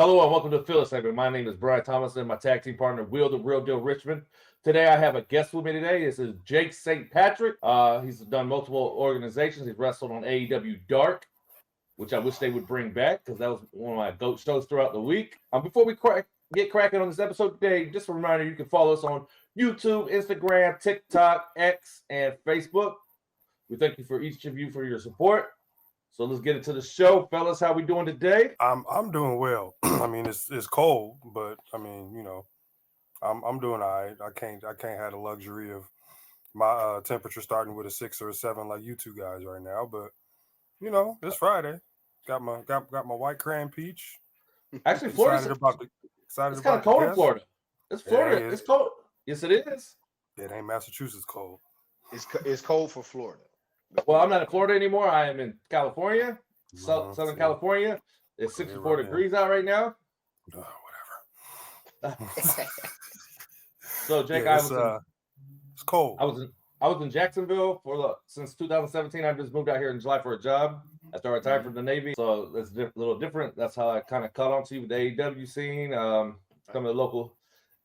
Hello and welcome to the Phillips segment. My name is Brian Thomas and my tag team partner, Will the Real Deal Richmond. Today I have a guest with me today. This is Jake St. Patrick. He's done multiple organizations. He's wrestled on AEW Dark, which I wish they would bring back because that was one of my GOAT shows throughout the week. Before we get cracking on this episode today, just a reminder, you can follow us on YouTube, Instagram, TikTok, X, and Facebook. We thank you for each of you for your support. So let's get into the show, fellas. How we doing today? I'm doing well. I mean, it's cold, but I mean, I'm doing all right. I can't have the luxury of my temperature starting with a 6 or a 7 like you two guys right now. But it's Friday. Got my white crayon peach. Actually, Florida's it's kind of cold in Florida. It's Florida. Yeah, it's cold. Yes, it is. It ain't Massachusetts cold. It's cold for Florida. Well, I'm not in Florida anymore. I am in California, Southern California. It's 64 degrees out right now. Whatever. So, Jake, it's cold. I was in Jacksonville since 2017. I just moved out here in July for a job after I retired from the Navy. So it's a little different. That's how I kind of caught on to with the AEW scene. Some of the local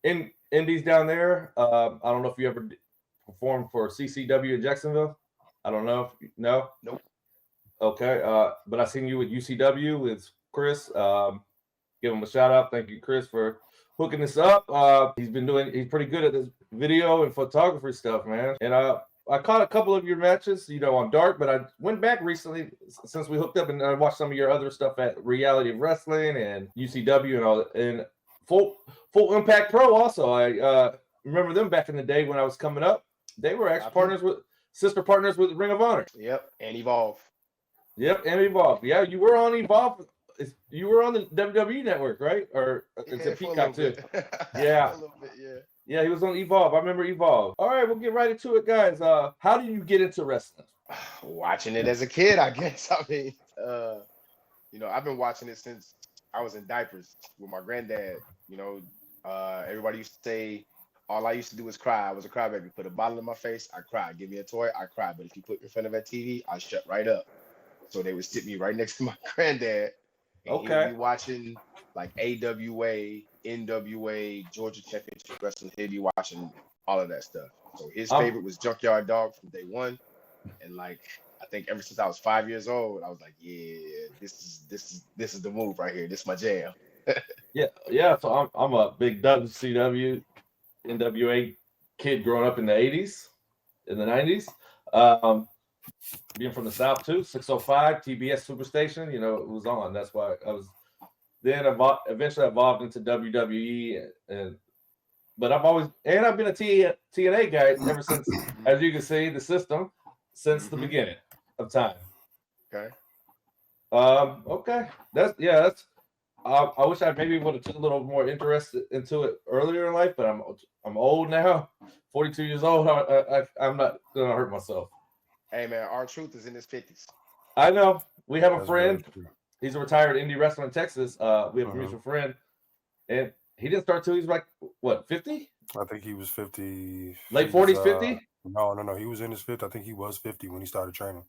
indies down there. I don't know if you ever performed for CCW in Jacksonville. I don't know. No? Nope. Okay. But I seen you with UCW with Chris. Give him a shout out. Thank you, Chris, for hooking this up. He's pretty good at this video and photography stuff, man. And I caught a couple of your matches, on Dark, but I went back recently since we hooked up and I watched some of your other stuff at Reality of Wrestling and UCW and all, and Full Impact Pro also. I remember them back in the day when I was coming up. They were sister partners with Ring of Honor. Yep, and Evolve. Yep, and Evolve. Yeah, you were on Evolve. You were on the WWE network, right? Or it's a Peacock too. Yeah. A little bit, yeah. Yeah, he was on Evolve. I remember Evolve. All right, we'll get right into it, guys. How did you get into wrestling? Watching it as a kid, I guess. I mean, I've been watching it since I was in diapers with my granddad. Everybody used to say, all I used to do was cry. I was a crybaby. Put a bottle in my face, I cry. Give me a toy, I cry. But if you put me in front of that TV, I shut right up. So they would sit me right next to my granddad. And he would be watching like AWA, NWA, Georgia Championship Wrestling. He'd be watching all of that stuff. So his favorite was Junkyard Dog from day one. And I think ever since I was 5 years old, I was like, yeah, this is the move right here. This is my jam. Yeah. So I'm a big WCW, NWA kid growing up in the 80s, in the 90s. Being from the South too, 605 TBS Superstation, it was on. That's why I was then eventually evolved into WWE, but I've been a TNA guy ever since, as you can see, the system since the beginning of time. Okay. Okay. That's. I wish I maybe would have took a little more interest into it earlier in life, but I'm old now, 42 years old. I'm not gonna hurt myself. Hey man, R-Truth is in his 50s. I know. We have a friend. He's a retired indie wrestler in Texas. We have a mutual friend, and he didn't start till he was like what, 50? I think he was 50. Late 40s, 50? No. He was in his 50s. I think he was 50 when he started training.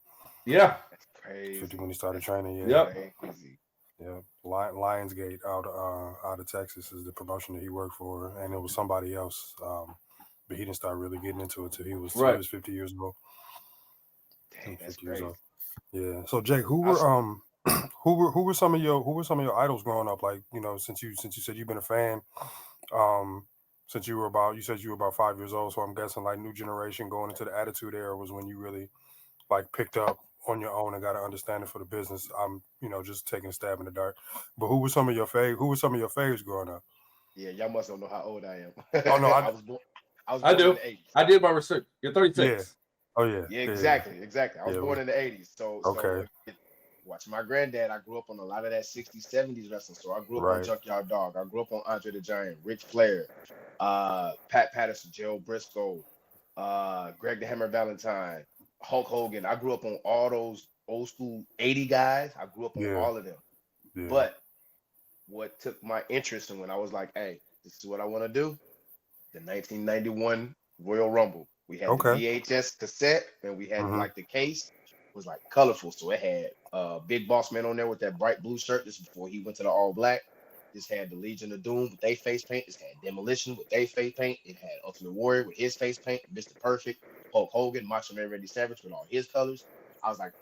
Yeah. That's crazy. 50 when he started training. Yeah. Yep. Crazy. Yeah. Lionsgate out of Texas is the promotion that he worked for, and it was somebody else. But he didn't start really getting into it till he was 50 years old. Dang, that's crazy. Yeah. So Jake, who were some of your idols growing up? Like, since you said you've been a fan, since you said you were about 5 years old. So I'm guessing like New Generation going into the Attitude Era was when you really like picked up on your own and got an understanding for the business. I'm just taking a stab in the dark. But who were some of your favorites growing up? Yeah, y'all must don't know how old I am. Oh no, I was born I do. in the 80s. I did my research. You're 36. Yeah. Oh yeah. Yeah, exactly. I was born in the 80s. So okay. Watching my granddad, I grew up on a lot of that 60s, 70s wrestling. So I grew up on Junkyard Dog. I grew up on Andre the Giant, Ric Flair, Pat Patterson, Gerald Briscoe, Greg the Hammer Valentine, Hulk Hogan. I grew up on all those old school 80 guys. I grew up on all of them. Yeah. But what took my interest in when I was like, hey, this is what I want to do, the 1991 Royal Rumble. We had the VHS cassette, and we had like the case was like colorful, so it had Big Boss Man on there with that bright blue shirt. This is before he went to the all black. This had the Legion of Doom with their face paint. This had Demolition with their face paint. It had Ultimate Warrior with his face paint. Mr. Perfect, Hulk Hogan, Macho Man Randy Savage with all his colors. I was like,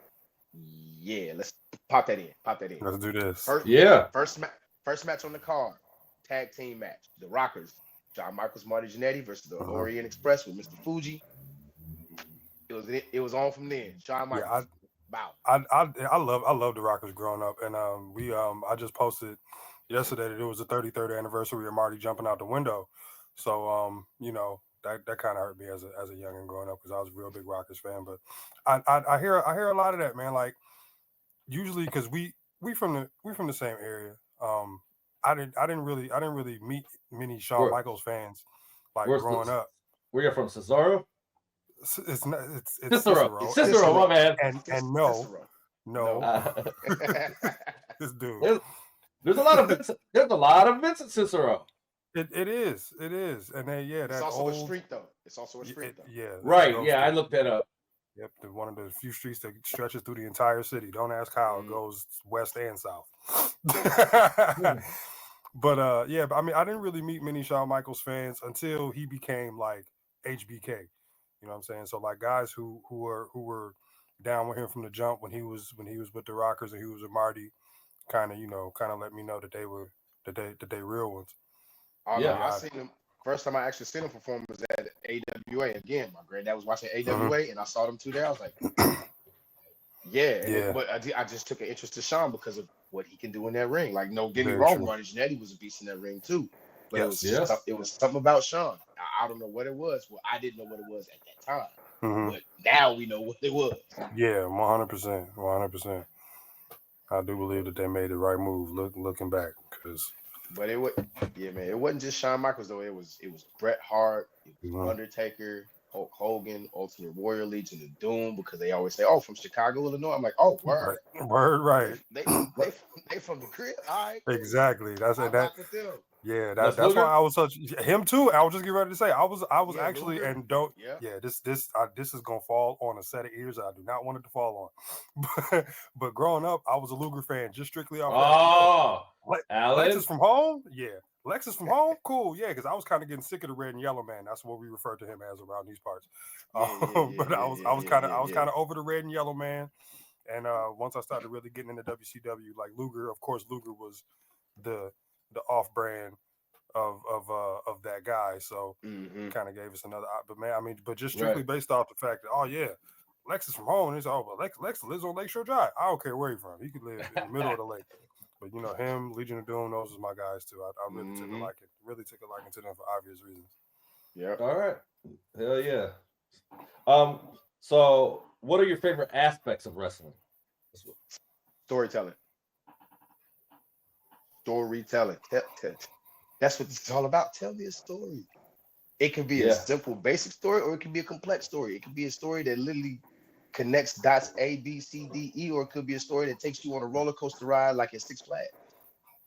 yeah, let's pop that in. Pop that in. Let's do this. First match on the card, tag team match. The Rockers, Shawn Michaels, Marty Jannetty versus the Orient Express with Mr. Fuji. It was on from then. Shawn Michaels. Wow. I love the Rockers growing up, and I just posted yesterday that it was the 33rd anniversary of Marty jumping out the window. So that kind of hurt me as a youngin' growing up because I was a real big Rockers fan. But I hear a lot of that, man. Like usually because we from the same area. I didn't really meet many Shawn Michaels fans like growing up. Where you're from, Cesaro? It's not. It's Cicero. Cicero. Cicero, my man. And no. This dude. There's a lot of Vincent. There's a lot of Vincent Cicero. It is, and then it's also a street though. It's also a street though. Yeah. Right. Yeah, I looked that up. Yep, one of the few streets that stretches through the entire city. Don't ask how it goes west and south. But I mean, I didn't really meet many Shawn Michaels fans until he became like HBK. You know what I'm saying? So like guys who were down with him from the jump when he was with the Rockers and he was with Marty, kind of let me know that they were they real ones. I seen him. First time I actually seen him perform was at AWA. Again, my granddad was watching AWA, and I saw them 2 there. I was like, yeah. But I just took an interest to Shawn because of what he can do in that ring. Like, no, get me wrong, Marty Jannetty was a beast in that ring too. But it was something about Shawn. I don't know what it was. Well, I didn't know what it was at that time. But now we know what it was. Yeah, 100%. 100%. I do believe that they made the right move looking back. But it wasn't just Shawn Michaels though. It was Bret Hart, it was Undertaker, Hulk Hogan, Ultimate Warrior, Legion of Doom, because they always say, "Oh, from Chicago, Illinois." I'm like, "Oh, word, right." They from the crib, all right." Exactly. That's it. Yeah, that's Luger? why I was such him too. I was just getting ready to say I was actually Luger. And don't this is gonna fall on a set of ears that I do not want it to fall on. But growing up, I was a Luger fan just strictly off. Alan? Lexus from home, Lexus from home, cool, because I was kind of getting sick of the red and yellow man. That's what we refer to him as around these parts. But I was kind of over the red and yellow man. And once I started really getting into WCW, like Luger, of course, Luger was the off-brand of that guy, so kind of gave us another. But man, I mean, but just strictly based off the fact that Lexus from home, and it's Lex lives on Lakeshore Drive. I don't care where he's from; he could live in the middle of the lake. But him, Legion of Doom, those was my guys too. I really took a liking to them for obvious reasons. Yeah. All right. Hell yeah. So what are your favorite aspects of wrestling? Storytelling. That's what it's all about. Tell me a story. It can be a simple, basic story, or it can be a complex story. It can be a story that literally connects dots A, B, C, D, E, or it could be a story that takes you on a roller coaster ride like at Six Flags.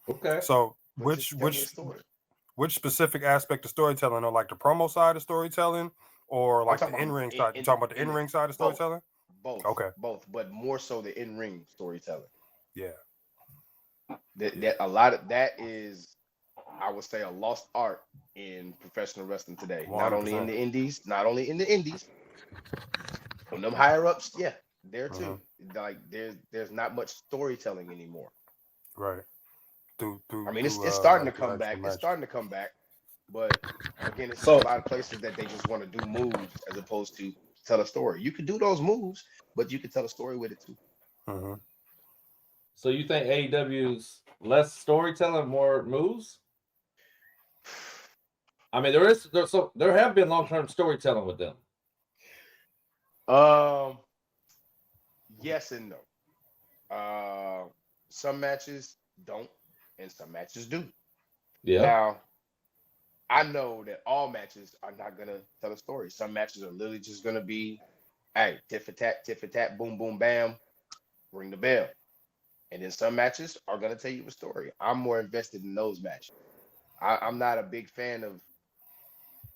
Okay. So which specific aspect of storytelling, or like the promo side of storytelling, or like the in-ring side? You talking about the in-ring side of storytelling? Both. Okay. Both, but more so the in-ring storytelling. Yeah. That a lot of that is, I would say, a lost art in professional wrestling today. 100%. Not only in the indies, from them higher ups, there too. Like there's not much storytelling anymore. Right. I mean, it's starting to come back. It's starting to come back, but again, it's a lot of places that they just want to do moves as opposed to tell a story. You can do those moves, but you can tell a story with it too. So you think AEW's less storytelling, more moves? I mean, there have been long-term storytelling with them. Yes and no. Some matches don't, and some matches do. Yeah. Now, I know that all matches are not gonna tell a story. Some matches are literally just gonna be, hey, tit for tat, boom, boom, bam, ring the bell. And then some matches are gonna tell you a story. I'm more invested in those matches. I'm not a big fan of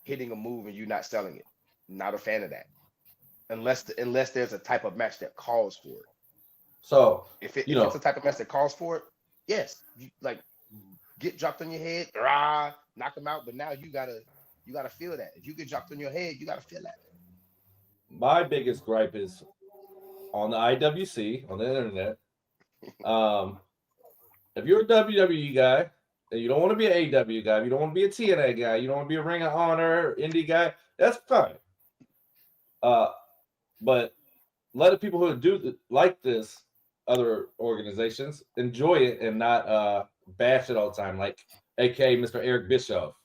hitting a move and you not selling it. Not a fan of that. Unless there's a type of match that calls for it. So if it's a type of match that calls for it, yes, get dropped on your head, knock them out. But now you gotta feel that. If you get dropped on your head, you gotta feel that. My biggest gripe is on the IWC on the internet. If you're a WWE guy and you don't want to be an AEW guy, you don't want to be a TNA guy, you don't want to be a Ring of Honor indie guy, that's fine. But let the people who do like this other organizations enjoy it and not bash it all the time, like aka Mr. Eric Bischoff.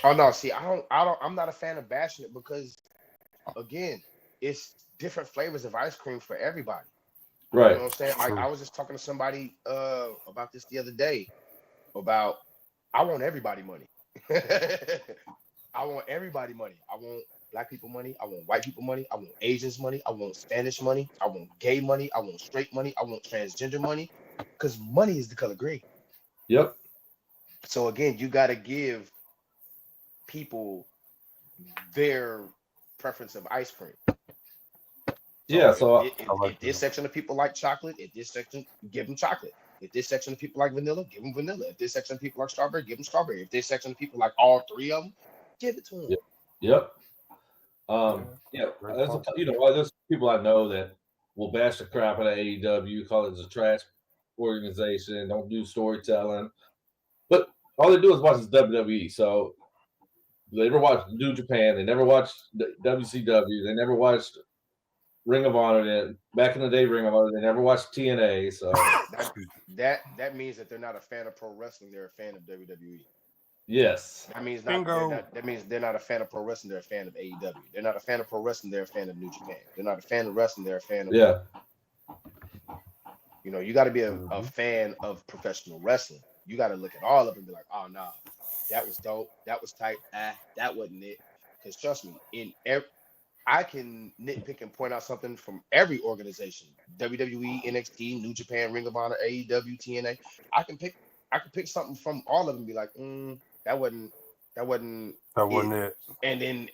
Oh no, see, I'm not a fan of bashing it because again, it's different flavors of ice cream for everybody. Right. You know what I'm saying? Like I was just talking to somebody about this the other day about I want everybody money. I want everybody money. I want black people money. I want white people money. I want Asians money. I want Spanish money. I want gay money. I want straight money. I want transgender money. Because money is the color green. Yep. So again, you got to give people their preference of ice cream. Yeah, so if this section of people like chocolate, if this section, give them chocolate. If this section of people like vanilla, give them vanilla. If this section of people like strawberry, give them strawberry. If this section of people like all three of them, give it to them. Yep. There's people I know that will bash the crap out of AEW, call it a trash organization, don't do storytelling. But all they do is watch this WWE. So they never watched New Japan, they never watched WCW, they never watched Ring of Honor. Back in the day, Ring of Honor, they never watched TNA. So that means that they're not a fan of pro wrestling, they're a fan of WWE. Yes. That means they're not a fan of pro wrestling, they're a fan of AEW. They're not a fan of pro wrestling, they're a fan of New Japan. They're not a fan of wrestling, they're a fan of you got to be a fan of professional wrestling. You got to look at all of them and be like, oh nah, that was dope, that was tight, that wasn't it. Because trust me, I can nitpick and point out something from every organization: WWE, NXT, New Japan, Ring of Honor, AEW, TNA. I can pick something from all of them and be like, that wasn't it. And then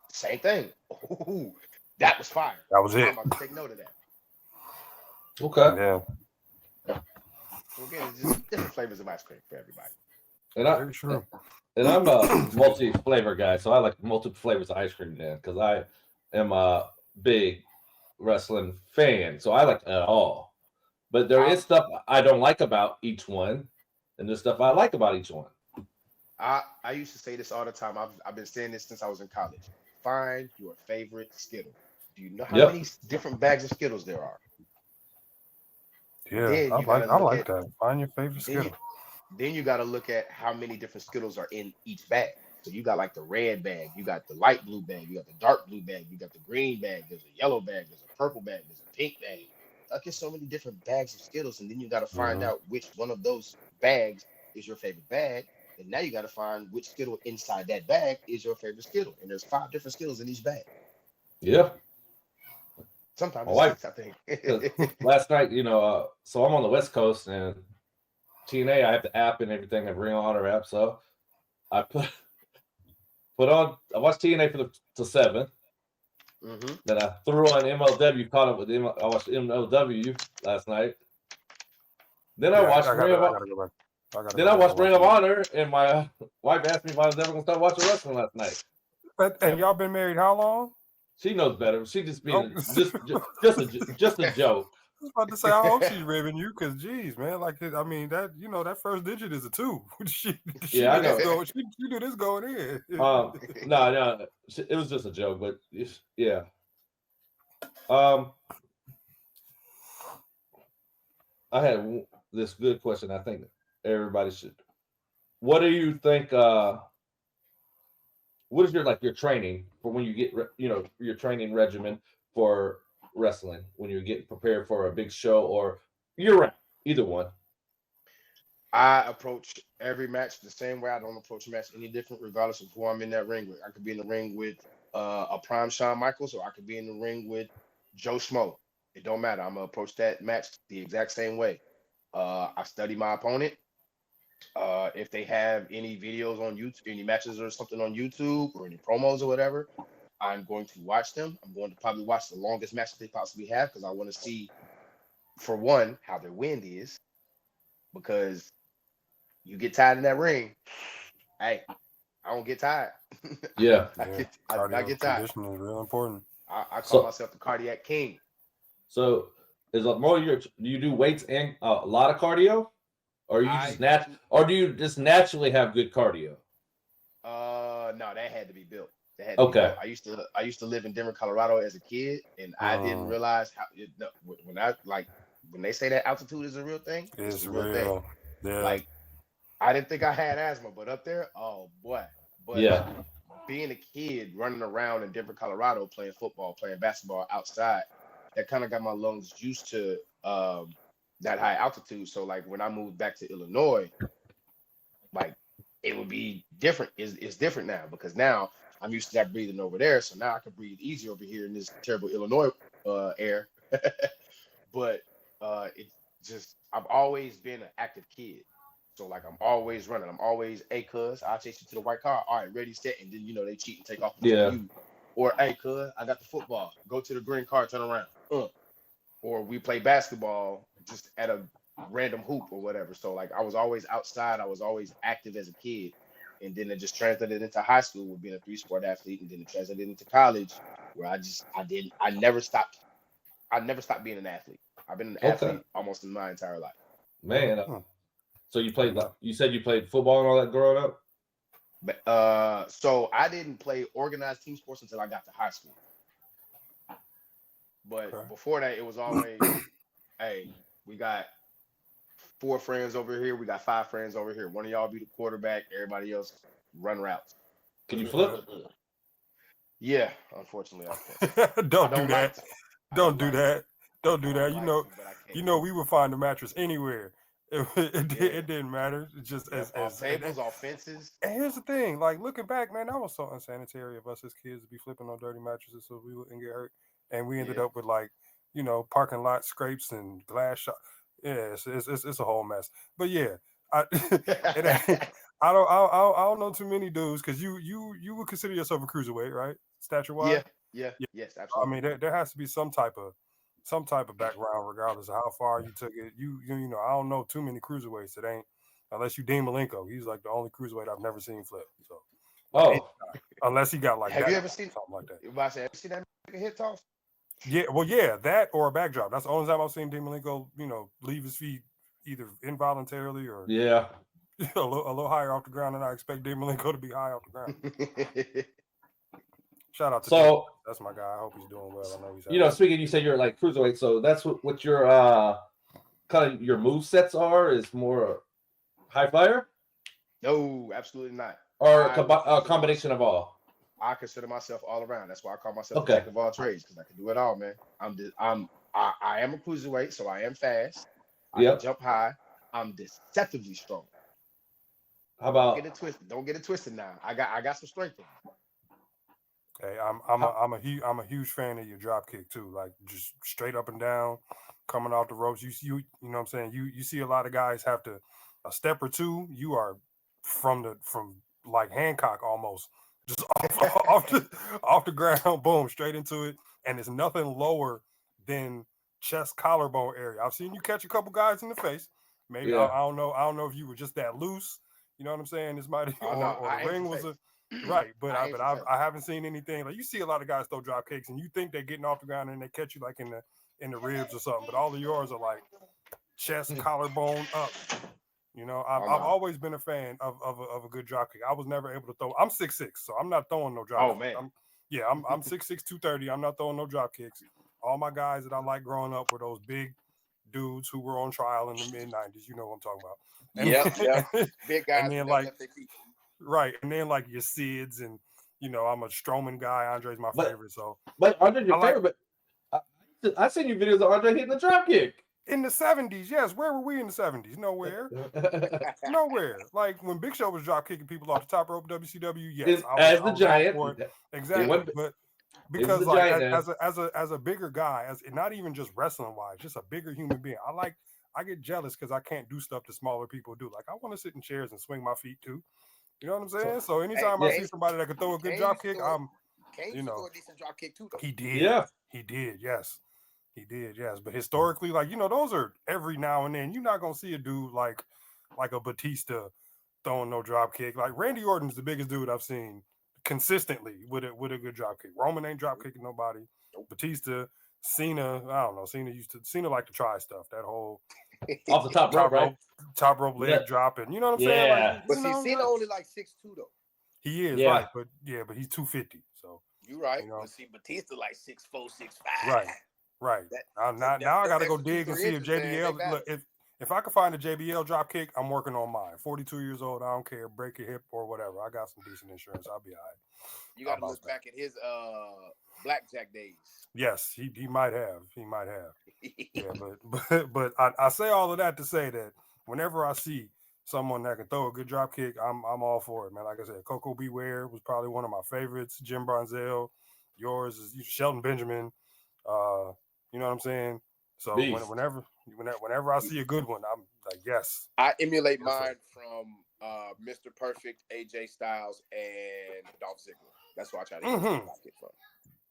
same thing. Ooh, that was fire. That was it. I'm about to take note of that. Okay. Yeah. So again, it's just different flavors of ice cream for everybody. And I'm a multi-flavor guy, so I like multiple flavors of ice cream then, because I am a big wrestling fan, so I like it all. But there is stuff I don't like about each one, and there's stuff I like about each one. I used to say this all the time. I've been saying this since I was in college. Find your favorite Skittle. Do you know how many different bags of Skittles there are? Yeah, I like that. Find your favorite Skittle. Then you got to look at how many different Skittles are in each bag. So you got like the red bag, you got the light blue bag, you got the dark blue bag, you got the green bag, there's a yellow bag, there's a purple bag, there's a pink bag. Like there's so many different bags of Skittles, and then you got to find out which one of those bags is your favorite bag. And now you got to find which Skittle inside that bag is your favorite Skittle. And there's 5 different Skittles in each bag. Yeah. Sometimes it's 6, I think. Last night, so I'm on the West Coast, and TNA, I have the app and everything, I have Ring of Honor app, so I I watched TNA till 7. Mm-hmm. Then I threw on MLW, caught up with I watched MLW last night. Then I watched Ring of Honor. Then I watched Ring of Honor, and my wife asked me if I was ever gonna start watching wrestling last night. And y'all been married how long? She knows better. She just being just a joke. I was about to say, I hope she's ribbing you, because geez, man, that first digit is a 2. she I know. She knew this going in. No, it was just a joke, but yeah. I had this good question. I think everybody should. What do you think? What is your training for when you get your training regimen for wrestling when you're getting prepared for a big show or year-round, either one? I approach every match the same way. I don't approach a match any different, regardless of who I'm in that ring with. I could be in the ring with a prime Shawn Michaels, or I could be in the ring with Joe Schmo. It don't matter. I'm gonna approach that match the exact same way. I study my opponent. If they have any videos on YouTube, any matches or something on YouTube, or any promos or whatever, I'm going to watch them. I'm going to probably watch the longest match they possibly have, because I want to see, for one, how their wind is, because you get tired in that ring. Hey, I don't get tired. Yeah. I Cardio get tired. conditioning is real important. I call So, myself the cardiac king. so is a more do you do weights and a lot of cardio, or you just or do you just naturally have good cardio? No, that had to be built. That had to be Okay. built. I used to live in Denver, Colorado as a kid, and I didn't realize how when they say that altitude is a real thing, it's a real thing. Yeah. Like I didn't think I had asthma, but up there, oh boy. But Yeah. being a kid running around in Denver, Colorado, playing football, playing basketball outside, that kind of got my lungs used to that high altitude. So like when I moved back to Illinois, like it would be different. It's different now because now I'm used to that breathing over there. So now I can breathe easy over here in this terrible Illinois air. But it's just I've always been an active kid. So like I'm always running. I'm always, hey cuz, I'll chase you to the white car. All right, ready, set, and then they cheat and take off before you. Or hey cuz, I got the football. Go to the green car, turn around. Or we play basketball just at a random hoop or whatever. So like I was always outside. I was always active as a kid. And then it just translated into high school with being a 3-sport athlete, and then it translated into college where I never stopped being an athlete. I've been an athlete almost in my entire life. Man, so you played you said you played football and all that growing up? But so I didn't play organized team sports until I got to high school. But before that, it was always, hey, we got 4 friends over here. We got 5 friends over here. One of y'all be the quarterback. Everybody else run routes. Can you flip? Yeah, unfortunately, I can't. Don't do that. Don't do that. Don't do that. You know, we would find a mattress anywhere. It didn't matter. It's just as tables, off fences. And here's the thing, like looking back, man, that was so unsanitary of us as kids to be flipping on dirty mattresses so we wouldn't get hurt. And we ended up with like, parking lot scrapes and glass shot. Yeah, it's a whole mess. But yeah, I don't know too many dudes because you would consider yourself a cruiserweight, right? Stature wise. Yeah. Yes, absolutely. I mean, there has to be some type of background, regardless of how far you took it. I don't know too many cruiserweights that ain't, unless you Dean Malenko. He's like the only cruiserweight I've never seen flip. So, unless he got like, have you ever seen something like that? Have you seen that hit toss? Yeah, well, yeah, that or a backdrop. That's the only time I've seen Dean Malenko, leave his feet either involuntarily or a little higher off the ground than I expect Dean Malenko to be high off the ground. Shout out to that's my guy. I hope he's doing well. I know he's speaking, you said you're like cruiserweight, so that's what your kind of your move sets are, is more high flyer? No, absolutely not. Or a combination of all. I consider myself all around. That's why I call myself a jack of all trades, because I can do it all, man. I am a cruiserweight, so I am fast. I can jump high. I'm deceptively strong. How about Don't get it twisted now. I got some strength in me. Hey, I'm a huge fan of your drop kick too. Like just straight up and down, coming off the ropes. You know what I'm saying? You see a lot of guys have to a step or two. You are from like Hancock almost, just off the ground, boom, straight into it. And it's nothing lower than chest collarbone area. I've seen you catch a couple guys in the face. Maybe I don't know if you were just that loose. You know what I'm saying? This might or the ring was right, but I haven't seen anything like you see a lot of guys throw drop kicks and you think they're getting off the ground and they catch you like in the ribs or something, but all of yours are like chest collarbone up. I've always been a fan of a good drop kick. I was never able to throw. I'm 6'6", so I'm not throwing no drop kicks. Man. I'm 6'6", 230. I'm not throwing no drop kicks. All my guys that I like growing up were those big dudes who were on trial in the mid-90s. You know what I'm talking about. And, big guys. And then right, and then like your Sids and I'm a Strowman guy. Andre's my favorite. So, but Andre's your favorite. But I seen your videos of Andre hitting the drop kick in the 70s. Yes, where were we in the 70s? Nowhere. Nowhere. Like when Big Show was drop kicking people off the top rope WCW. Yes, I was the Giant. Exactly, but because like as a bigger guy, as not even just wrestling wise, just a bigger human being. I get jealous because I can't do stuff that smaller people do. Like I want to sit in chairs and swing my feet too. You know what I'm saying? So anytime I see somebody that can throw a good drop kick, throw a decent drop kick too. Though. He did. Yeah. He did. Yes. He did. Yes. But historically, like those are every now and then. You're not gonna see a dude like like a Batista throwing no drop kick. Like Randy Orton's the biggest dude I've seen consistently with a good drop kick. Roman ain't drop kicking nobody. Batista, Cena, I don't know. Cena liked to try stuff. That whole Off the top rope, right? Top rope leg dropping. You know what I'm saying? Yeah. Like, But see, Cena only like 6'2" though. he is, Yeah. right. But he's 250. So You right. You know. But see, Batista like 6'4", 6'5". right. Now I gotta go dig and see if JBL look, if I can find a JBL drop kick, I'm working on mine. 42 years old, I don't care, break a hip or whatever. I got some decent insurance. I'll be all right. You gotta look back at his blackjack days. Yes, he might have. He might have. Yeah, but I say all of that to say that whenever I see someone that can throw a good drop kick, I'm all for it, man. Like I said, Coco Beware was probably one of my favorites. Jim Bronzell, yours is Shelton Benjamin. You know what I'm saying? So whenever I see a good one, I'm like, yes. I emulate mine from Mr. Perfect, AJ Styles, and Dolph Ziggler. That's what I try to get drop kick from.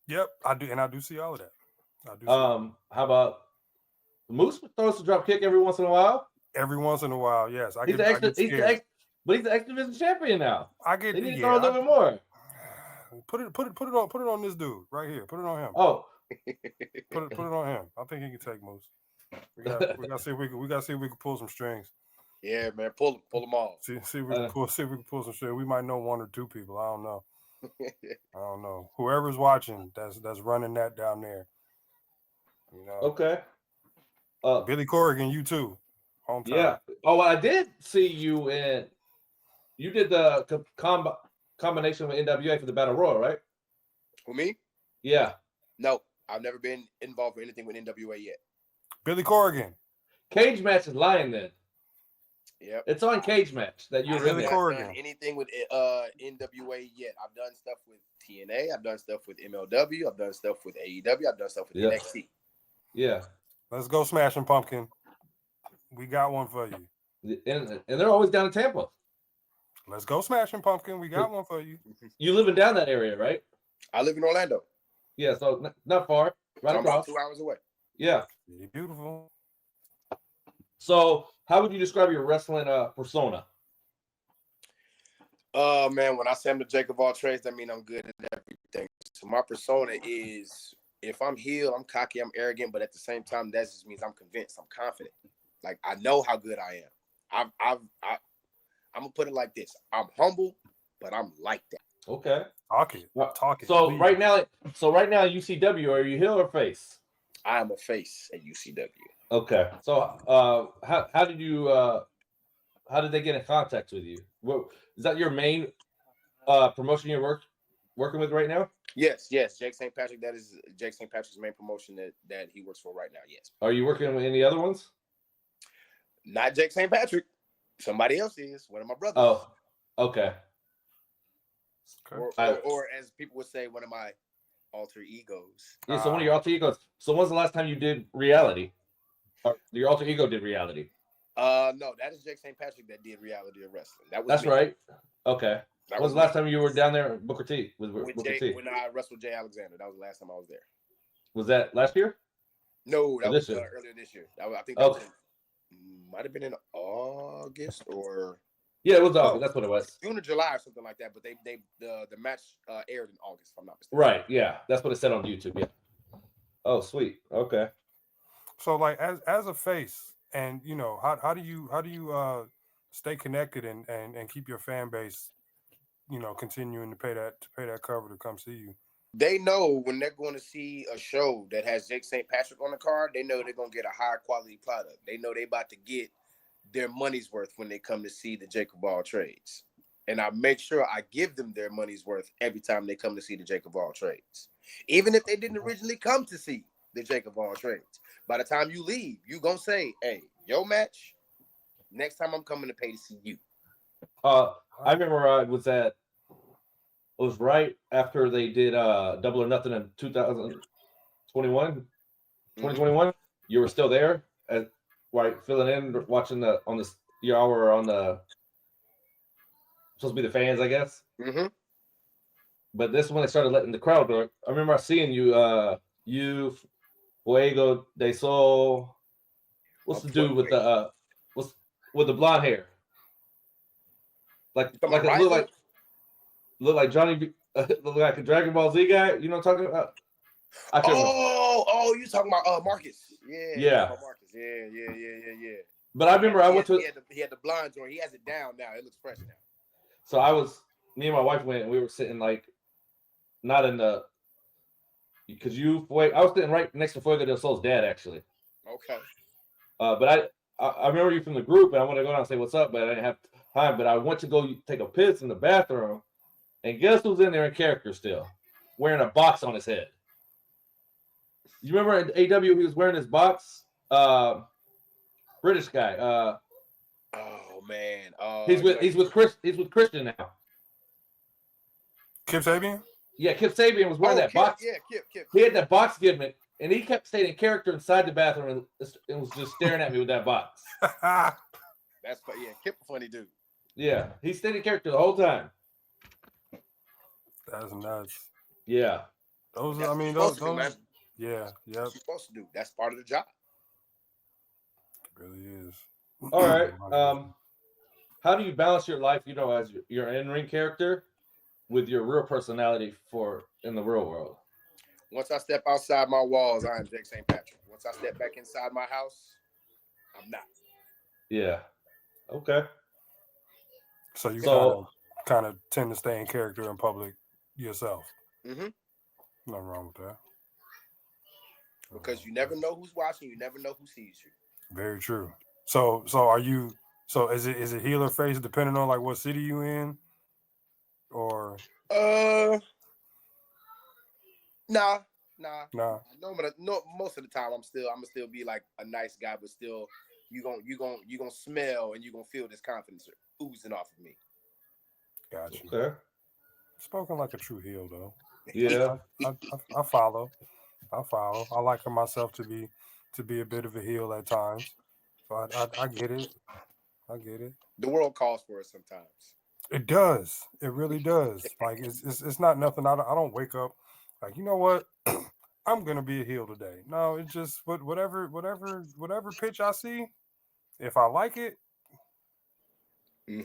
Yep, I do, and I do see all of that. How about Moose throws a drop kick every once in a while? Every once in a while, yes. But he's the X Division champion now. They need to throw a little bit more. Put it on this dude right here. Put it on him. Oh, put it on him. I think he can take Moose. We got to see if we can pull some strings. Yeah, man, pull them off. See if we can pull some strings. We might know one or two people. I don't know. Whoever's watching, that's running that down there. You know. Okay. Billy Corrigan, you too. Hometown. Yeah. Oh, I did see you in. You did the combination with NWA for the Battle Royal, right? For me? Yeah. No, I've never been involved with anything with NWA yet. Billy Corrigan. Cage Match is lying then. Yep. It's on Cage Match that you were in there. I haven't done anything with NWA yet. I've done stuff with TNA. I've done stuff with MLW. I've done stuff with AEW. I've done stuff with NXT. Yeah. Let's go Smashing Pumpkin. We got one for you. And they're always down in Tampa. Let's go Smashing Pumpkin. We got one for you. You living down that area, right? I live in Orlando. Yeah, so not far. Right across. About 2 hours away. Yeah. Beautiful. So how would you describe your wrestling persona? Man, when I say I'm the Jack of all trades, that means I'm good at everything. So my persona is, if I'm heel, I'm cocky, I'm arrogant, but at the same time, that just means I'm convinced, I'm confident. Like, I know how good I am. I'm gonna put it like this: I'm humble, but I'm like that. Okay. Talk it. So please. right now, UCW, are you heel or face? I am a face at UCW. Okay. So how did they get in contact with you? Is that your main promotion you're working with right now? Yes. Jake St. Patrick. That is Jake St. Patrick's main promotion that he works for right now. Yes. Are you working with any other ones? Not Jake St. Patrick. Somebody else is. One of my brothers. Oh, okay. Or as people would say, one of my alter egos. Yeah, so one of your alter egos. So when's the last time you did reality? Or your alter ego did reality? No, that is Jake St. Patrick that did reality of wrestling. That's me. Right. Okay. When was the last time you were down there, Booker T? With Booker T? When I wrestled Jay Alexander. That was the last time I was there. Was that last year? No, that was earlier this year. I think that might have been in August or. Yeah, it was August. That's what it was. June or July or something like that. But the match aired in August, if I'm not mistaken. Right. Yeah, that's what it said on YouTube. Yeah. Oh, sweet. Okay. So, like, as a face, and you know, how do you stay connected and keep your fan base, you know, continuing to pay that cover to come see you? They know when they're going to see a show that has Jake St. Patrick on the card, they know they're going to get a higher quality product. They know they're about to get their money's worth when they come to see the Jake of all trades. And I make sure I give them their money's worth every time they come to see the Jake of all trades. Even if they didn't originally come to see the Jake of all trades. By the time you leave, you're going to say, hey, your match, next time I'm coming to pay to see you. I remember it was right after they did Double or Nothing in 2021. 2021, you were still there, filling in, watching your hour on the supposed to be the fans, I guess. Mm-hmm. But this one they started letting the crowd go. I remember seeing you, Fuego de Sol. What's the dude with the blonde hair? like Talking it about look like Johnny, look like a Dragon Ball Z guy. You know what I'm talking about? I can't remember. Oh, you talking about Marcus? Yeah, you Yeah. talking about Marcus. Yeah. But I remember I went to. He had the blind joint. He has it down now. It looks fresh now. So me and my wife went, and we were sitting like, not in the, because I was sitting right next to Fuego del Sol's dad actually. Okay. But I remember you from the group, and I wanted to go down and say what's up, but I didn't have time. But I went to go take a piss in the bathroom, and guess who's in there in character still, wearing a box on his head. You remember in AW he was wearing his box? British guy. Oh man. He's with Christian now. Kip Sabian? Yeah, Kip Sabian was wearing that box. Yeah, Kip. He had that box gimmick, and he kept staying in character inside the bathroom and was just staring at me with that box. That's funny. Yeah, Kip a funny dude. Yeah, he stayed in character the whole time. That's nuts. Yeah. Those. That's I mean, what those. you're supposed to do, man. Yeah. That's Yep. what you're supposed to do. That's part of the job. It really is. All right. How do you balance your life, as your in-ring character with your real personality in the real world? Once I step outside my walls, I am Jake St. Patrick. Once I step back inside my house, I'm not. Yeah. Okay. So you kind of tend to stay in character in public yourself. Mm-hmm. Nothing wrong with that. Because you never know who's watching. You never know who sees you. Very true. So are you? So is it heel or face depending on like what city you in, or? Nah. Nah. No, but most of the time I'm gonna still be like a nice guy, but still you gonna smell and you gonna feel this confidence oozing off of me. Gotcha. Okay. Spoken like a true heel though. Yeah. I follow. I like myself to be a bit of a heel at times. So I get it. I get it. The world calls for it sometimes. It does. It really does. Like it's not nothing. I don't wake up like, you know what? I'm gonna be a heel today. No, it's just whatever pitch I see. If I like it,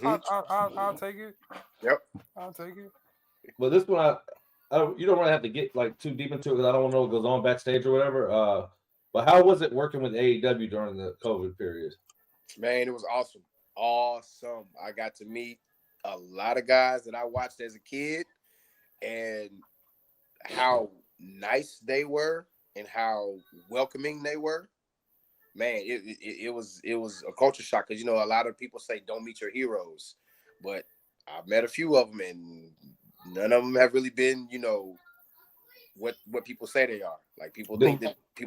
I'll take it. Yep. I'll take it. But this one, you don't really have to get like too deep into it because I don't know what goes on backstage or whatever. But how was it working with AEW during the COVID period? Man, it was awesome. Awesome. I got to meet a lot of guys that I watched as a kid, and how nice they were and how welcoming they were. Man, it was a culture shock because a lot of people say don't meet your heroes, but I've met a few of them and none of them have really been what people say they are. Like people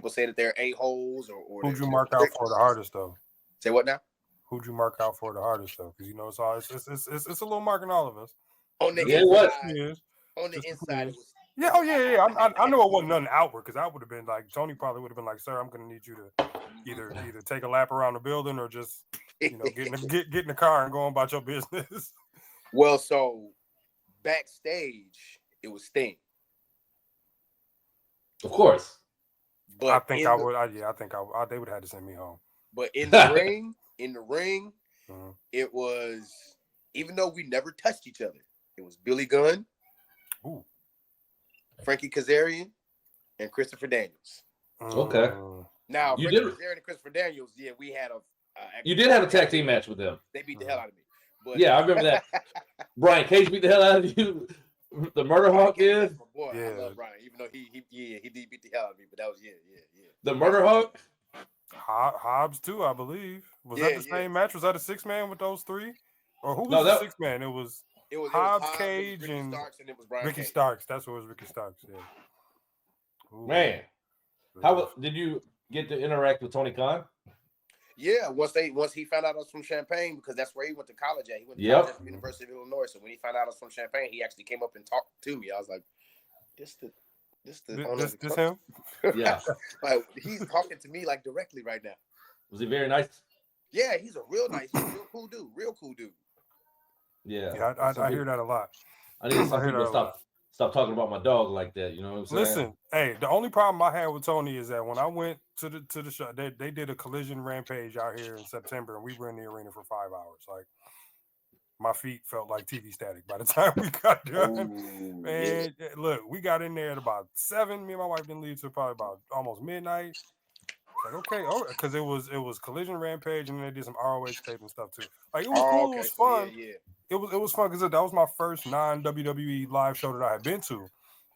say that they're a-holes or who'd you mark out for the hardest though? Say what now? Who'd you mark out for the hardest though? Because it's a little mark in all of us. On the inside, it was. Yeah, yeah. I know it wasn't nothing outward because I would have been like Tony probably would have been like, "Sir, I'm going to need you to either take a lap around the building or just get in the car and go on about your business." Well, so backstage it was Sting, of course. But I think I would. They would have had to send me home. But in the ring, mm-hmm. It was, even though we never touched each other, it was Billy Gunn. Ooh. Frankie Kazarian, and Christopher Daniels. Okay. Now, you Frankie Kazarian and Christopher Daniels, yeah, we had you did have a tag team match with them. They beat the hell out of me. But, yeah, I remember that. Brian Cage beat the hell out of you. The Murder Hawk is. Boy, yeah. I love Brian, even though he did beat the hell out of me, but that was yeah. The Murder Hawk. Hobbs too, I believe. Was that the same match? Was that a 6-man with those three? Or who was the 6-man? It was Hobbs, Cage, and it was Brian Ricky Cage. Starks. That's what it was, Ricky Starks. Yeah. Ooh. Man, how did you get to interact with Tony Khan? Yeah, once he found out I was from Champaign, because that's where he went to college at. He went to college at the University of Illinois. So when he found out I was from Champaign, he actually came up and talked to me. I was like, this him? Yeah. Like, he's talking to me like directly right now. Was he very nice? Yeah, he's a real cool dude. Real cool dude. Yeah. I hear that a lot. I need some people to stop talking about my dog like that. You know what I'm saying? Listen, hey, the only problem I had with Tony is that when I went to the show, they did a collision rampage out here in September, and we were in the arena for 5 hours. Like, my feet felt like TV static by the time we got done. Ooh, Man, look, we got in there at about 7. Me and my wife didn't leave till probably about almost midnight. Like, okay, because it was Collision Rampage, and then they did some ROH tape and stuff too. Like, it was cool, okay. it was So fun. yeah. It was fun because that was my first non-WWE live show that I had been to,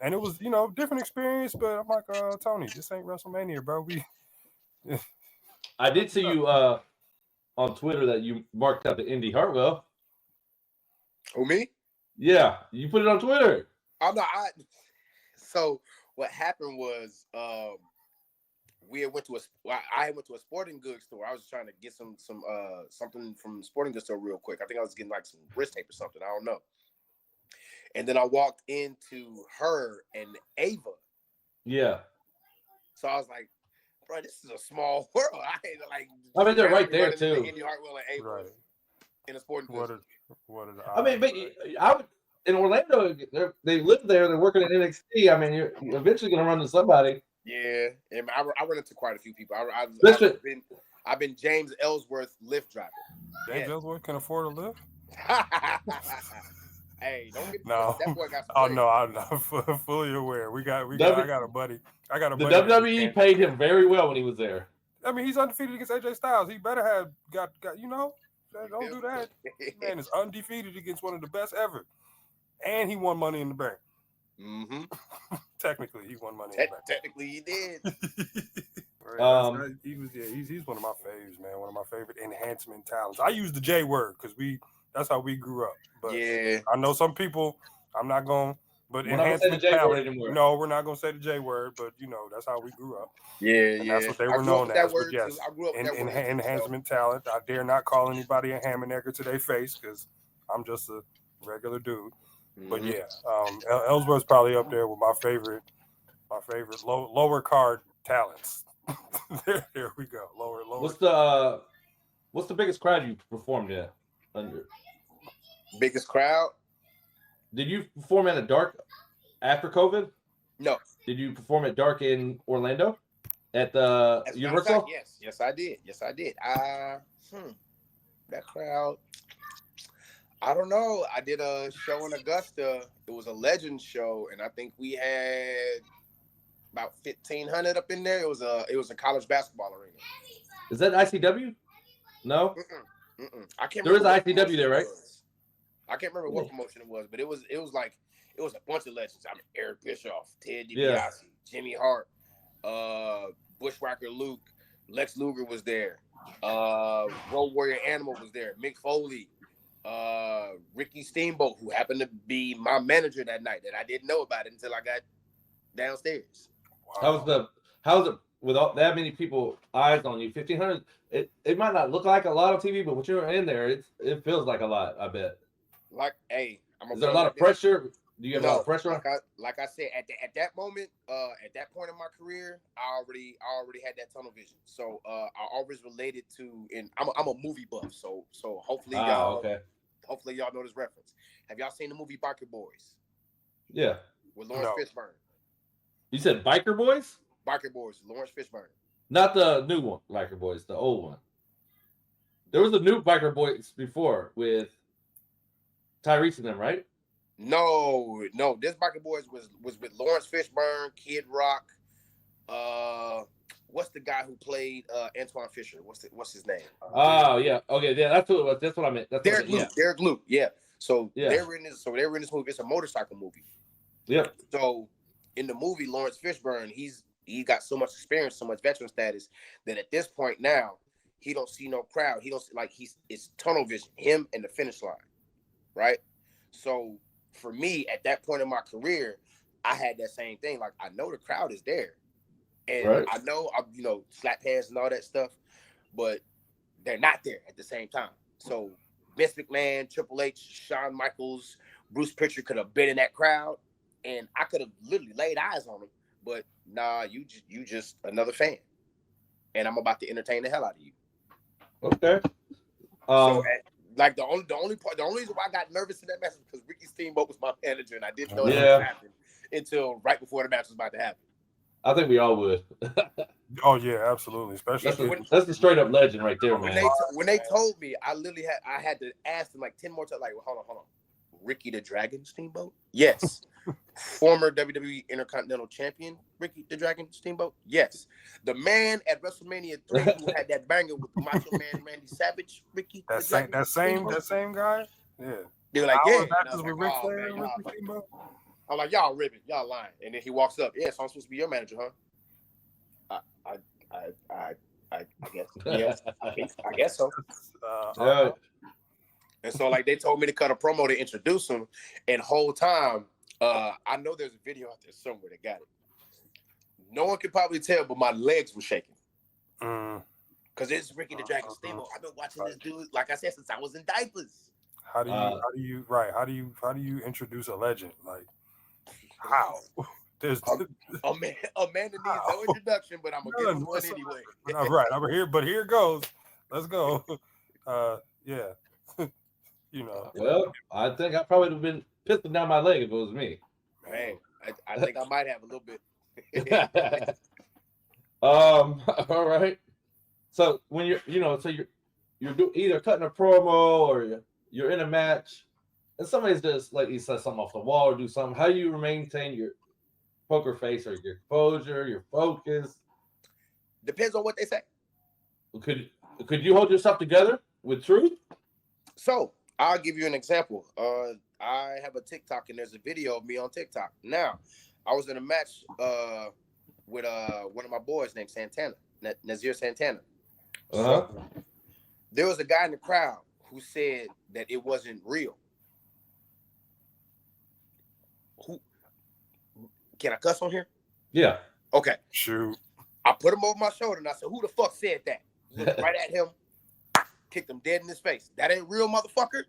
and it was different experience. But I'm like, Tony, this ain't WrestleMania, bro. I did see you on Twitter that you marked out the Indy Hartwell. Oh, me? Yeah, you put it on Twitter. I'm not. So what happened was, I went to a sporting goods store. I was trying to get some something from the sporting goods store real quick. I think I was getting like some wrist tape or something. I don't know. And then I walked into her and Ava. Yeah. So I was like, bro, this is a small world. I mean, they're right there too. Indy Hartwell and Ava Right. in a sporting goods. What did I mean, but I would in Orlando. They live there. They're working at NXT. I mean, you're eventually going to run into somebody. Yeah, and I run into quite a few people. I've been James Ellsworth Lyft driver. James Ellsworth can afford a lift? Hey, don't get no. that boy got some Oh bread. no, I'm not fully aware. I got a buddy. I got a The buddy. WWE paid him very well when he was there. I mean, he's undefeated against AJ Styles. He better have got don't do that. Man is undefeated against one of the best ever. And he won Money in the Bank. Mm-hmm. Technically, he won Money in the Bank. Technically, he did. He's one of my faves, man. One of my favorite enhancement talents. I use the J word because that's how we grew up. But yeah, I know some people. I'm not going. But we're not gonna say the J word anymore. No, we're not gonna say the J word. But that's how we grew up. Yeah, That's what they were known as. But yes, I grew up with that word. Enhancement talent. I dare not call anybody a ham and egger to their face because I'm just a regular dude. Mm-hmm. But yeah, Ellsworth's probably up there with my favorite lower card talents. there we go. Lower. What's the biggest crowd you performed at? Under biggest crowd? Did you perform at a dark after COVID? No. Did you perform at dark in Orlando at the Universal? Yes, I did. That crowd. I don't know. I did a show in Augusta. It was a legend show, and I think we had about 1,500 up in there. It was a college basketball arena. Is that ICW? No. I can't. There is ICW there, right? I can't remember what promotion it was, but it was a bunch of legends. I mean, Eric Bischoff, Ted DiBiase, Jimmy Hart, Bushwhacker Luke, Lex Luger was there, Road Warrior Animal was there, Mick Foley, Ricky Steamboat, who happened to be my manager that night, that I didn't know about it until I got downstairs. Wow. How's it with all that many people eyes on you? 1,500. It might not look like a lot on TV, but when you're in there, it feels like a lot. I bet. Like, hey, is there a lot of pressure? Do you have a lot of pressure? Like I said, at that moment, at that point in my career, I already had that tunnel vision. So I always related to, and I'm a movie buff. So hopefully hopefully y'all know this reference. Have y'all seen the movie Biker Boys? Yeah. With Lawrence Fishburne. You said Biker Boys? Biker Boys, Lawrence Fishburne. Not the new one, Biker Boys, the old one. There was a new Biker Boys before with Tyrese and them, right? No. This Biker Boys was with Lawrence Fishburne, Kid Rock. What's the guy who played Antoine Fisher? What's his name? Oh yeah, okay, yeah, that's what it was. That's what I meant. That's Derek Luke, yeah. So they were in this movie. It's a motorcycle movie. Yep. So in the movie, Lawrence Fishburne, he got so much experience, so much veteran status that at this point now he don't see no crowd. He don't see, like, it's tunnel vision, him and the finish line, right? So for me at that point in my career, I had that same thing. Like, I know the crowd is there, and I know slap hands and all that stuff, but they're not there at the same time. So Vince McMahon, Triple H, Shawn Michaels, Bruce Pritchard could have been in that crowd, and I could have literally laid eyes on them. But nah, you just another fan, and I'm about to entertain the hell out of you. Okay. So the only reason why I got nervous in that match was because Ricky Steamboat was my manager, and I didn't know that was happening until right before the match was about to happen. I think we all would. Oh yeah, absolutely. Especially that's the straight up legend right there, man. When they told me, I literally had to ask them like 10 more times. Like, hold on. Ricky the Dragon Steamboat? Yes. Former WWE Intercontinental Champion Ricky the Dragon Steamboat? Yes. The man at WrestleMania 3 who had that banger with the Macho Man Randy Savage, Ricky the Dragon that same guy. Yeah. They were like, yeah. And I was with like, Ric oh, Flair man, and Ricky Steamboat. I'm like, y'all ribbing, y'all lying. And then he walks up. Yeah, so I'm supposed to be your manager, huh? I guess. Yes, I guess so. And so, like, they told me to cut a promo to introduce him, and whole time, I know there's a video out there somewhere that got it. No one could probably tell, but my legs were shaking. Because it's Ricky the Dragon Steamboat. I've been watching this dude, like I said, since I was in diapers. How do you introduce a legend? Like, how? There's a man that needs no introduction, but I'm gonna give him one anyway. Right, I'm here, but here goes. Let's go. Yeah. You know. Well, I think I probably would have been pissing down my leg if it was me. Man, I think I might have a little bit. All right. So when you're either cutting a promo or you're in a match, and somebody's just like you said something off the wall or do something. How do you maintain your poker face or your composure, your focus? Depends on what they say. Could you hold yourself together with truth? So I'll give you an example. I have a TikTok and there's a video of me on TikTok. Now, I was in a match with one of my boys named Santana, Nazir Santana. So, there was a guy in the crowd who said that it wasn't real. Who? Can I cuss on here? Yeah. Okay. Shoot. I put him over my shoulder and I said, "Who the fuck said that?" Looked right at him, kicked him dead in his face. That ain't real, motherfucker.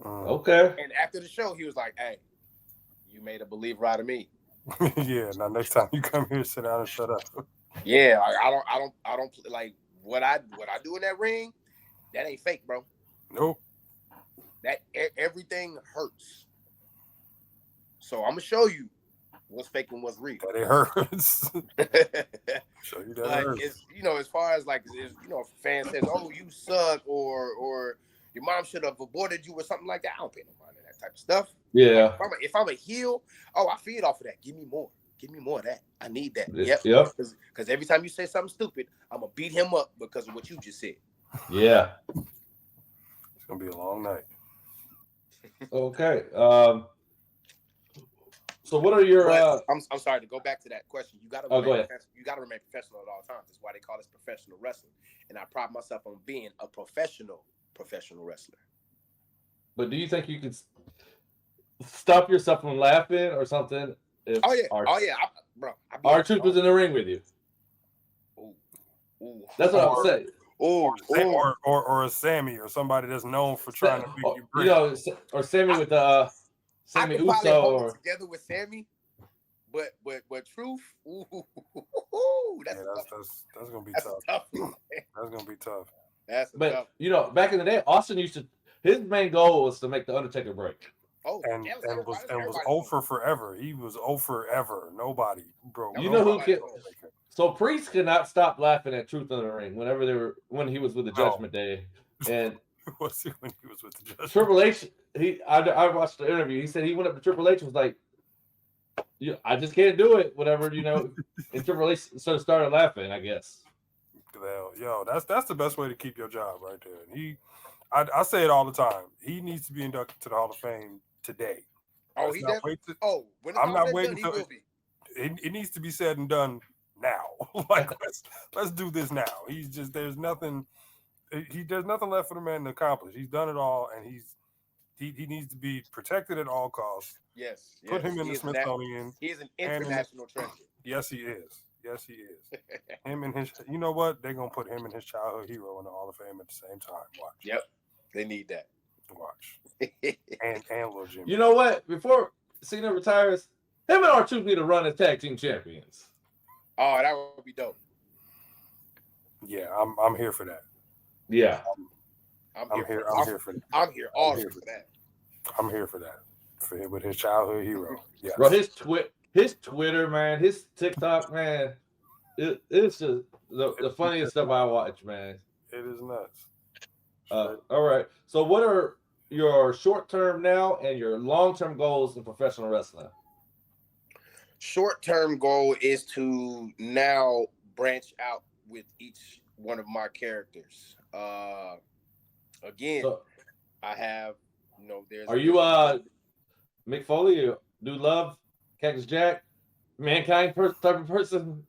Okay. And after the show, he was like, "Hey, you made a believer out of me." Yeah. Now next time you come here, sit down and shut up. Yeah, I don't like what I do in that ring. That ain't fake, bro. Nope. That everything hurts. So I'm gonna show you what's fake and what's real. That it hurts. Show you that like hurts. it's as far as like if a fan says, "Oh, you suck," or your mom should have aborted you or something like that. I don't pay no mind in that type of stuff. Yeah. Like, if I'm a heel, I feed off of that. Give me more. Give me more of that. I need that. Yep. Because every time you say something stupid, I'm gonna beat him up because of what you just said. Yeah. It's gonna be a long night. Okay. So what are your? I'm sorry to go back to that question. You gotta you gotta remain professional at all times. That's why they call this professional wrestling. And I pride myself on being a professional wrestler. But do you think you could stop yourself from laughing or something? If R-Truth was in the ring with you. Ooh. That's what I'm saying. Or a Sammy or somebody that's known for trying to make you break. Or Sammy with Sammy I could Uso hold it together with Sammy, but Truth, that's gonna be tough. That's gonna be tough. But back in the day, Austin his main goal was to make the Undertaker break. And was 0 for forever. He was 0 forever. Nobody broke. You know who could? So Priest could not stop laughing at Truth in the ring when he was with the Judgment Day, and when he was with the Judgment Triple H. I watched the interview. He said he went up to Triple H and was like, "I just can't do it." Whatever, And Triple H sort of started laughing. I guess. Well, that's the best way to keep your job right there. And I say it all the time. He needs to be inducted to the Hall of Fame today. Oh, he does. When I'm not waiting until it needs to be said and done now. Like let's do this now. There's nothing left for the man to accomplish. He's done it all, and he needs to be protected at all costs. Yes. Put him in the Smithsonian. He is an international treasure. Yes, he is. Him and his, you know what? They're gonna put him and his childhood hero in the Hall of Fame at the same time. Watch. Yep, they need that. Watch. and Lil Jimmy. You know what? Before Cena retires, him and R-Truth need to run as tag team champions. Oh, that would be dope. Yeah, I'm here for that. Yeah, I'm here for that. I'm here all here for that. I'm here for that. With his childhood hero. Yeah. Bro, his Twitter, man, his TikTok, man. It's just the funniest stuff I watch, man. It is nuts. All right. So, what are your short term now and your long term goals in professional wrestling? Short-term goal is to now branch out with each one of my characters. Again, So, I have, there's. are you Mick Foley, Dude Love, Cactus Jack, Mankind type of person?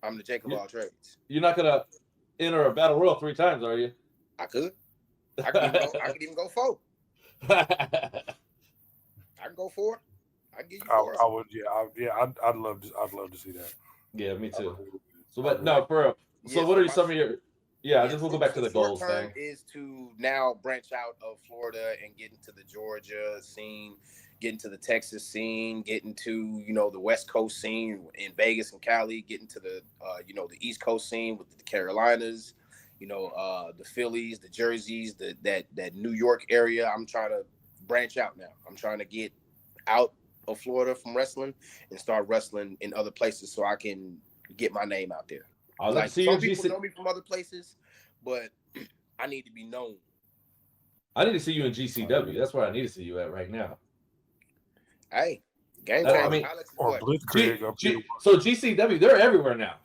I'm the Jake of all trades. You're not gonna enter a battle royal 3 times, are you? I could. I could even go 4. I can go 4. I can give you 4. I would. I'd love to see that. Yeah, me too. So, but no, for real. So, what are some of your? Yeah, I just will go back to the goals thing. Is to now branch out of Florida and get into the Georgia scene, get into the Texas scene, get into the West Coast scene in Vegas and Cali, get into the the East Coast scene with the Carolinas, the Phillies, the Jerseys, that New York area. I'm trying to branch out now. I'm trying to get out of Florida from wrestling and start wrestling in other places so I can get my name out there. Like some people know me from other places, but I need to be known. I need to see you in GCW. That's where I need to see you at right now. Hey, game changer. I mean, or Blitzkrieg. So GCW, they're everywhere now.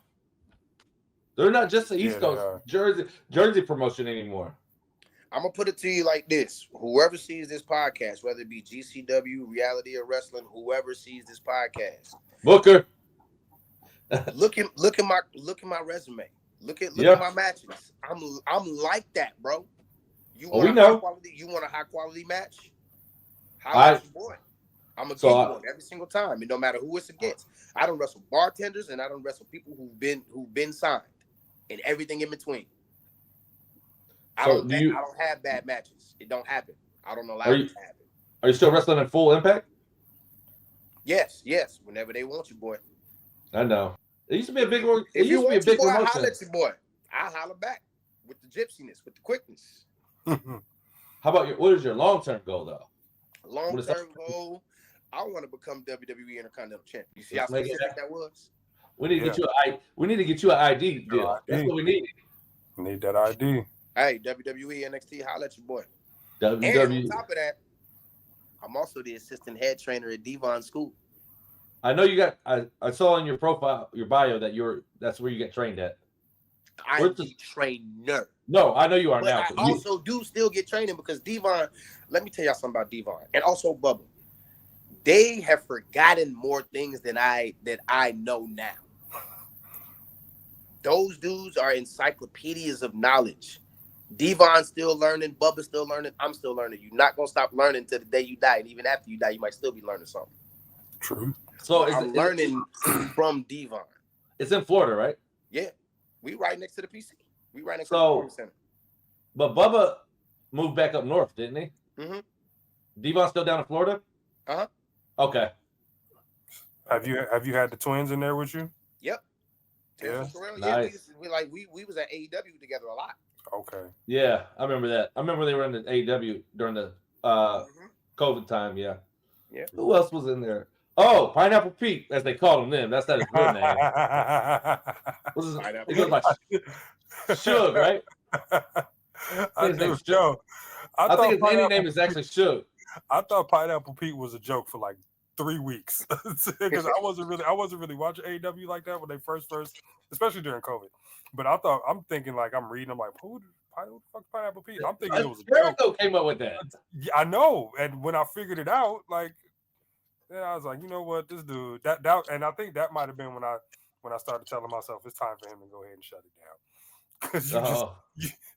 They're not just the East Coast Jersey promotion anymore. I'm gonna put it to you like this: whoever sees this podcast, whether it be GCW, Reality or Wrestling, whoever sees this podcast, Booker, look at my resume. Look at my matches. I'm like that, bro. You want a high quality match? Holla at your boy. I'm gonna give you one every single time, and no matter who it's against. I don't wrestle bartenders, and I don't wrestle people who've been signed, and everything in between. I don't have bad matches. It don't happen. I don't allow it to happen. Are you still wrestling at Full Impact? Yes. Whenever they want you, boy. I know. It used to be a big one. If you want your boy, I holler at your boy. I holler back with the gypsiness, with the quickness. How about what is your long-term goal though? Long-term goal, I want to become WWE Intercontinental Champion. You see how specific that was? We need to get you an ID deal. That's what we need. We need that ID. Hey, WWE, NXT, holla at your boy. WWE. And on top of that, I'm also the assistant head trainer at Devon School. I know you got. I saw in your profile, your bio that that's where you get trained at. I'm the trainer. No, I know you are but now. I also do still get training because Devon. Let me tell y'all something about Devon and also Bubba. They have forgotten more things than I know now. Those dudes are encyclopedias of knowledge. Devon's still learning, Bubba's still learning, I'm still learning. You're not gonna stop learning till the day you die, and even after you die, you might still be learning something. True. So I'm learning from Devon. It's in Florida, right? Yeah, we right next to the PC. We right next to the performance center. But Bubba moved back up north, didn't he? Mm-hmm. Devon's still down in Florida. Uh-huh. Okay. Have you had the twins in there with you? Yep. Yeah. Nice. We was at AEW together a lot. Okay. Yeah, I remember that. I remember they were in the AEW during the COVID time. Yeah. Yeah. Who else was in there? Oh, Pineapple Pete, as they called him then. That's not his real name. What's his name? He goes by Suge, right? I think Joe. I think his main name is actually Suge. I thought Pineapple Pete was a joke for like 3 weeks because I wasn't really watching AEW like that when they first, especially during COVID. But I'm thinking like I'm reading. I'm like, who the fuck Pineapple Pete? I'm thinking it was a Jericho joke. came up with that. Yeah, I know. And when I figured it out, like, yeah, I was like, you know what, this dude that and I think that might have been when I started telling myself it's time for him to go ahead and shut it down. Because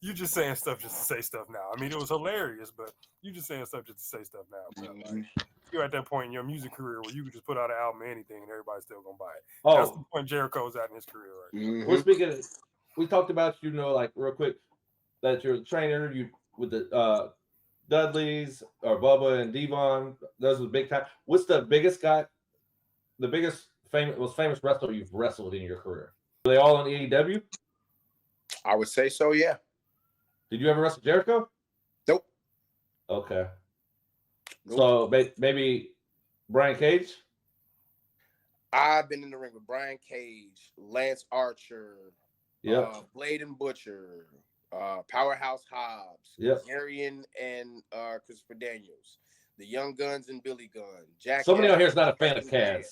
you just saying stuff just to say stuff now. I mean, it was hilarious, but you just saying stuff just to say stuff now. But, like, you're at that point in your music career where you can just put out an album or anything and everybody's still gonna buy it. That's the point Jericho's at in his career right now. We're speaking. We talked about like real quick that you're a trainer. You with the Dudleys or Bubba and Devon. Those are big time. What's the biggest guy? The biggest most famous wrestler you've wrestled in your career? Are they all in AEW? I would say so. Yeah. Did you ever wrestle Jericho? Nope. Okay. Nope. So maybe Brian Cage. I've been in the ring with Brian Cage, Lance Archer, Blade and Butcher, Powerhouse Hobbs, Kazarian and Christopher Daniels, the Young Guns and Billy Gunn. Jack. Somebody out here is not a fan of Kaz.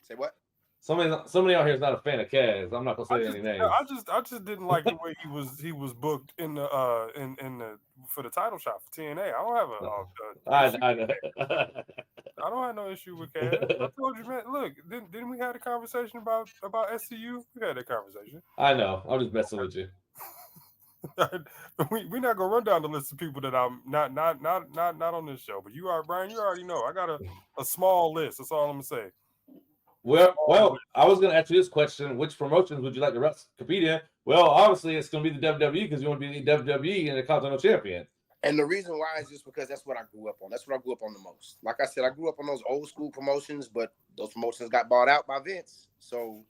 Say what? Somebody out here is not a fan of Kaz. I'm not gonna say any names. I just didn't like the way he was booked in the for the title shot for TNA. I don't have I know. I don't have no issue with Kaz. I told you, man. Look, didn't we have a conversation about SCU? We had that conversation. I know. I'm just messing with you. We're not gonna run down the list of people that I'm not on this show. But you are, Brian. You already know. I got a small list. That's all I'm gonna say. Well, I was going to ask you this question: which promotions would you like to compete in? Well, obviously, it's going to be the WWE because you want to be the WWE and the Continental Champion. And the reason why is just because that's what I grew up on. That's what I grew up on the most. Like I said, I grew up on those old school promotions, but those promotions got bought out by Vince. So,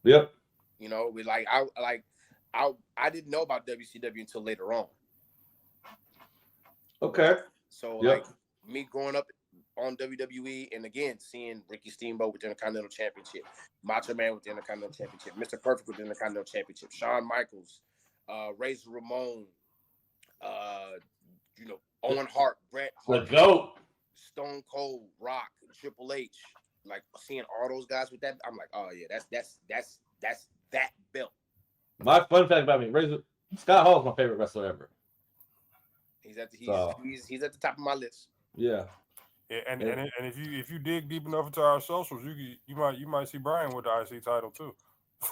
yep. You know, I didn't know about WCW until later on. Okay. So, like me growing up on WWE, and again, seeing Ricky Steamboat with the Intercontinental Championship, Macho Man with the Intercontinental Championship, Mr. Perfect with the Intercontinental Championship, Shawn Michaels, Razor Ramon, Owen Hart, Bret Hart, the GOAT, Stone Cold, Rock, Triple H, like seeing all those guys with that, I'm like, oh yeah, that's that belt. My fun fact about me, Scott Hall is my favorite wrestler ever. He's at the top of my list. Yeah. Yeah, and if you dig deep enough into our socials, you might see Brian with the IC title too.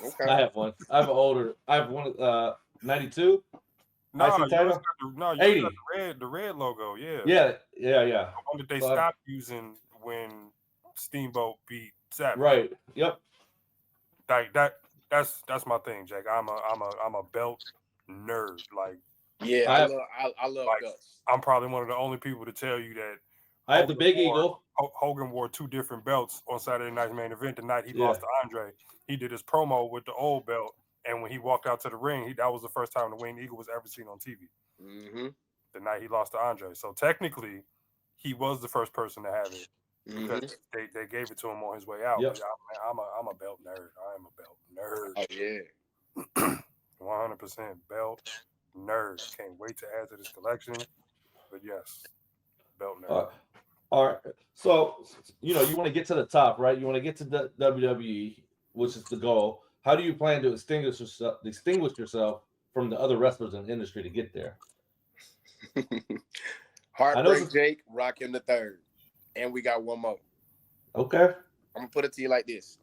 Okay. I have one. I have one 92. No, IC title? You 80. got the red logo, yeah. Yeah. The one that they stopped using when Steamboat beat Savage. Right. Yep. Like that's my thing, Jake. I'm a belt nerd. Like, yeah, I love belts. I'm probably one of the only people to tell you that I have the Big Eagle. Hogan wore 2 different belts on Saturday Night's Main Event. The night he lost to Andre, he did his promo with the old belt, and when he walked out to the ring, that was the first time the Winged Eagle was ever seen on TV. Mm-hmm. The night he lost to Andre. So technically, he was the first person to have it because they gave it to him on his way out. Yep. I'm a belt nerd. I am a belt nerd. Oh yeah, 100% belt nerd. Can't wait to add to this collection. But yes, belt nerd. All right. So, you want to get to the top, right? You want to get to the WWE, which is the goal. How do you plan to distinguish yourself from the other wrestlers in the industry to get there? Heartbreak Jake, Rakim the Third, and we got one more. Okay. I'm gonna put it to you like this: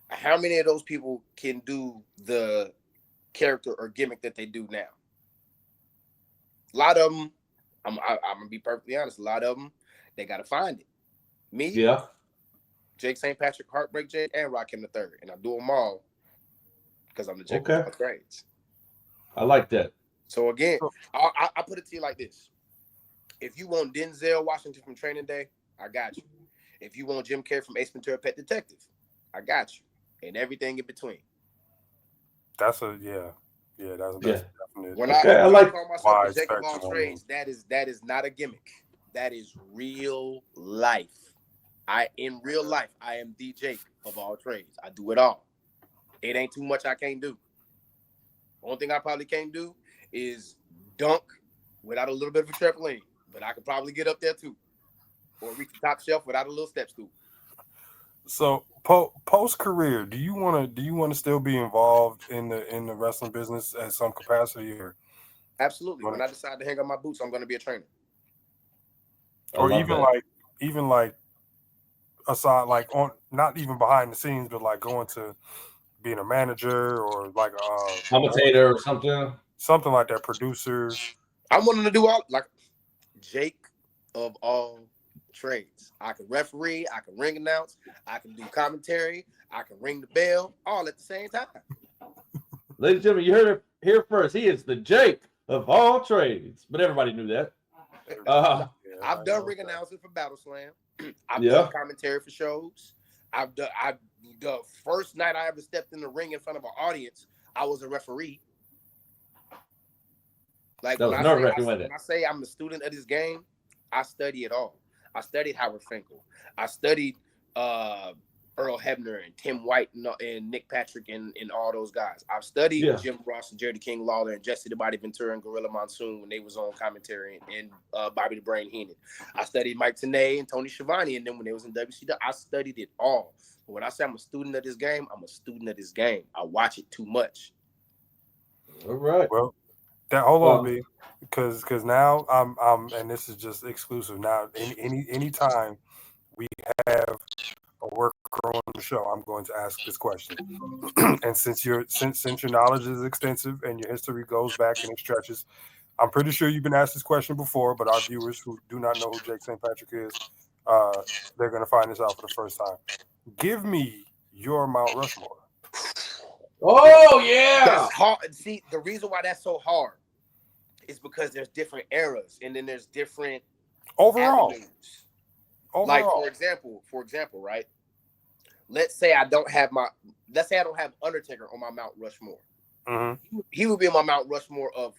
how many of those people can do the character or gimmick that they do now? A lot of them. I'm gonna be perfectly honest. A lot of them, they gotta find it. Me, Jake St. Patrick, Heartbreak Jake, and Rakim the Third, and I do them all because I'm the Jake of all trades. I like that. So again, I put it to you like this: if you want Denzel Washington from Training Day, I got you. If you want Jim Carrey from Ace Ventura: Pet Detective, I got you, and everything in between. That's definitely. When I like call myself the Jake of all trades, that is not a gimmick. That is real life. In real life, I am the Jake of all trades. I do it all. It ain't too much I can't do. Only thing I probably can't do is dunk without a little bit of a trampoline, but I could probably get up there too, or reach the top shelf without a little step stool. So post career, do you want to still be involved in the wrestling business at some capacity? Or absolutely, when I decide to hang up my boots, I'm going to be a trainer. Or even like aside, like on not even behind the scenes, but like going to being a manager or like a commentator or something like that. Producer. I'm wanting to do all like Jake of all trades. I can referee, I can ring announce, I can do commentary, I can ring the bell, all at the same time. Ladies and gentlemen, you heard it here first. He is the Jake of all trades, but everybody knew that. I've done ring announcing for Battle Slam. I've done commentary for shows. The first night I ever stepped in the ring in front of an audience, I was a referee. Like when I say I'm a student of this game, I study it all. I studied Howard Finkel. I studied Earl Hebner and Tim White and Nick Patrick and all those guys. I've studied Jim Ross and Jerry the King Lawler and Jesse the Body Ventura and Gorilla Monsoon when they was on commentary and Bobby the Brain Heenan. I studied Mike Tenay and Tony Schiavone and then when they was in WCW, I studied it all. But when I say I'm a student of this game, I'm a student of this game. I watch it too much. All right. Well, hold on, B, because now I'm and this is just exclusive. Now, any time we have a worker on the show, I'm going to ask this question. And since your knowledge is extensive and your history goes back and it stretches, I'm pretty sure you've been asked this question before, but our viewers who do not know who Jake St. Patrick is, they're going to find this out for the first time. Give me your Mount Rushmore. Oh, yeah. That's hard. See, the reason why that's so hard is because there's different eras and then there's different overall. avenues. Like, for example, right? Let's say I don't have Undertaker on my Mount Rushmore. Mm-hmm. He would be on my Mount Rushmore of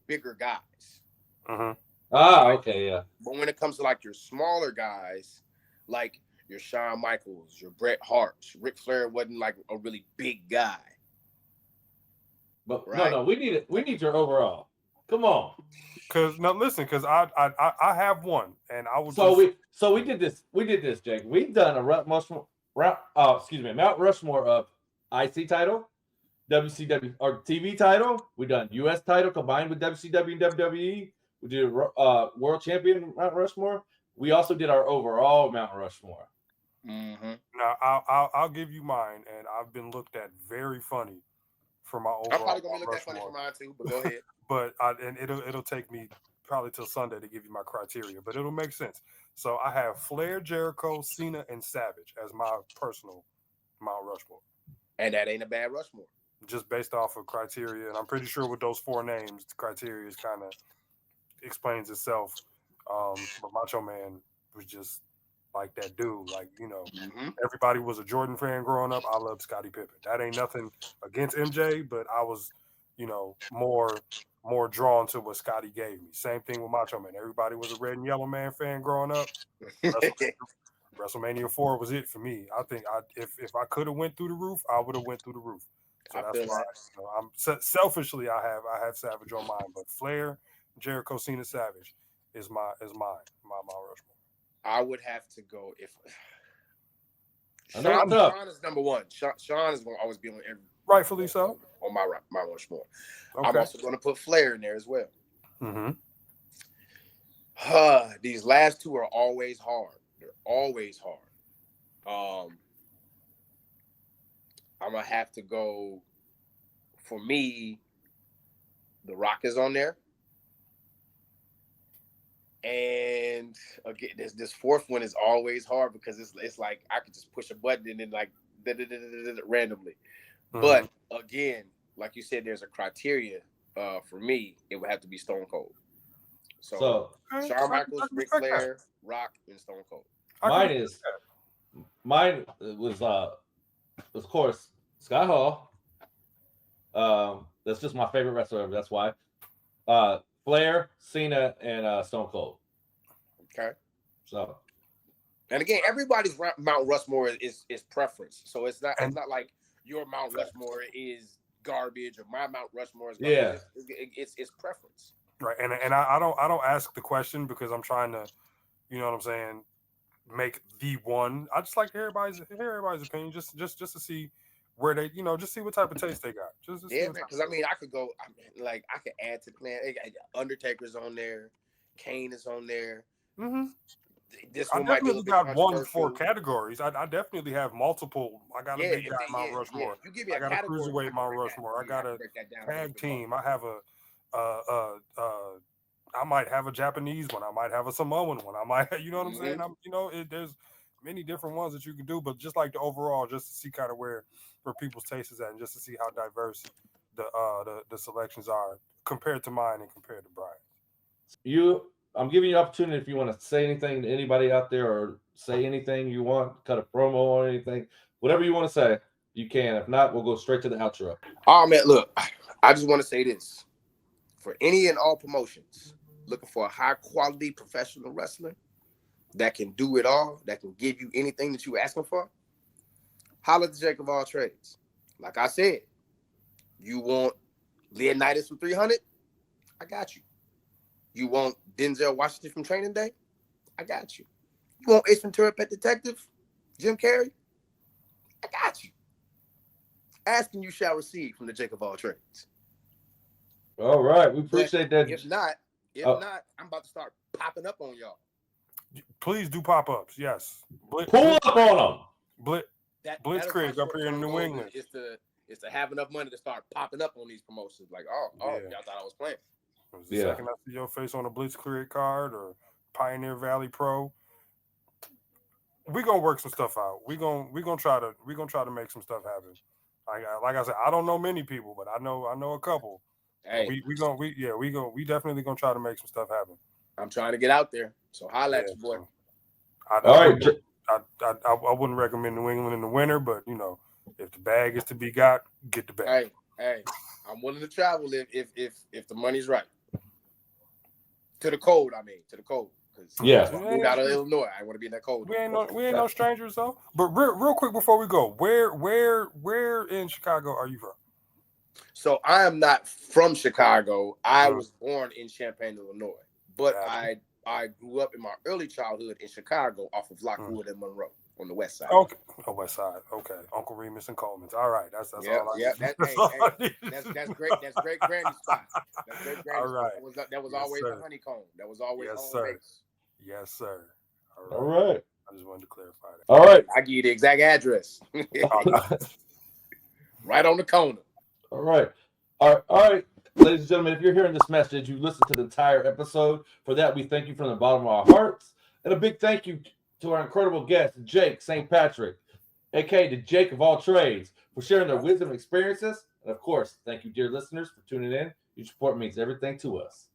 bigger guys. Mm-hmm. Ah, okay, yeah. But when it comes to like your smaller guys, like your Shawn Michaels, your Bret Hart, Ric Flair wasn't like a really big guy. But right? no, we need your overall. Come on. Because I have one, and I would. So we did this, Jake. We've done a Mount Rushmore of IC title, WCW or TV title. We done US title combined with WCW and WWE. We did World Champion Mount Rushmore. We also did our overall Mount Rushmore. Mm-hmm. Now I'll give you mine, and I've been looked at very funny for my overall. I'm probably gonna Mount look that funny for mine too, but go ahead. But it'll take me probably till Sunday to give you my criteria, but it'll make sense. So I have Flair, Jericho, Cena, and Savage as my personal Mount Rushmore. And that ain't a bad Rushmore. Just based off of criteria, and I'm pretty sure with those 4 names, the criteria is kind of explains itself. But Macho Man was just like that dude. Like, everybody was a Jordan fan growing up. I loved Scottie Pippen. That ain't nothing against MJ, but I was, more drawn to what Scottie gave me. Same thing with Macho Man. Everybody was a Red and Yellow Man fan growing up. WrestleMania 4 was it for me. I think if I could have went through the roof, I would have went through the roof. So that's why I'm selfishly I have Savage on mine, but Flair, Jericho, Cena, Savage is mine, my Mount Rushmore. I would have to go if Sean is number one. Sean is going to always be on every. Rightfully so. On my Rushmore. Okay. I'm also going to put Flair in there as well. Mm-hmm. These last two are always hard. They're always hard. I'm going to have to go, for me, The Rock is on there. And again, this fourth one is always hard because it's like I could just push a button and then like randomly. Mm-hmm. But again, like you said, there's a criteria. For me, it would have to be Stone Cold. So Shawn Michaels, Ric Flair, Rock, and Stone Cold. Mine was of course Scott Hall. That's just my favorite wrestler ever. That's why. Flair, Cena, and Stone Cold. Okay. So, and again, everybody's Mount Rushmore is preference. So it's not like your Mount Rushmore is garbage or my Mount Rushmore is garbage. Yeah. It's preference. Right. And I don't ask the question because I'm trying to, you know what I'm saying, make the one. I just like to hear everybody's opinion just to see where they, just see what type of taste they got. Because I could go, I could add to the man. Undertaker's on there, Kane is on there. Mm-hmm. This I one definitely got 4 categories. I definitely have multiple. I got a big guy Mount Rushmore. You give me I got a cruiserweight Mount Rushmore. I got a tag team. I have I might have a Japanese one. I might have a Samoan one. I might, you know what I'm saying? There's many different ones that you can do, but just like the overall, just to see kind of where people's taste is at, and just to see how diverse the selections are compared to mine and compared to Brian. I'm giving you an opportunity if you want to say anything to anybody out there or say anything you want, cut a promo or anything, whatever you want to say, you can. If not, we'll go straight to the outro. Oh man, look, I just want to say this: for any and all promotions looking for a high quality professional wrestler that can do it all, that can give you anything that you're asking for, Holler at the Jake of all trades. Like I said, you want Leonidas from 300? I got you. You want Denzel Washington from Training Day? I got you. You want Ace Ventura, Pet Detective? Jim Carrey? I got you. Asking you shall receive from the Jake of all trades. All right, we appreciate that. If not, I'm about to start popping up on y'all. Please do pop-ups. Yes. Pull up on them. Blitzkrieg up here in New England. Is to have enough money to start popping up on these promotions. Like, Yeah. y'all thought I was playing. It was the second I see your face on a Blitzkrieg card or Pioneer Valley Pro. We're gonna work some stuff out. We're gonna try to make some stuff happen. Like I said, I don't know many people, but I know a couple. Hey, we definitely gonna try to make some stuff happen. I'm trying to get out there. So holla at you, boy. All right. I wouldn't recommend New England in the winter, but if the bag is to be got, get the bag. Hey, I'm willing to travel if the money's right. To the cold, to the cold. Yeah. I moved out of Illinois. I want to be in that cold. We ain't no strangers though. But real quick before we go, where in Chicago are you from? So I am not from Chicago. I was born in Champaign, Illinois, but I grew up in my early childhood in Chicago off of Lockwood and Monroe on the west side. Okay. Oh, west side. Okay. Uncle Remus and Coleman's. All right. That's all I need. That's great. That's great granny spot. That's great granny all right. spot. That was always a honeycomb. That was always home base. Yes, sir. All right. I just wanted to clarify that. All right. I give you the exact address. Right on the corner. All right. All right. Ladies and gentlemen, if you're hearing this message, you listened to the entire episode. For that, we thank you from the bottom of our hearts. And a big thank you to our incredible guest, Jake St. Patrick, a.k.a. the Jake of all trades, for sharing their wisdom and experiences. And, of course, thank you, dear listeners, for tuning in. Your support means everything to us.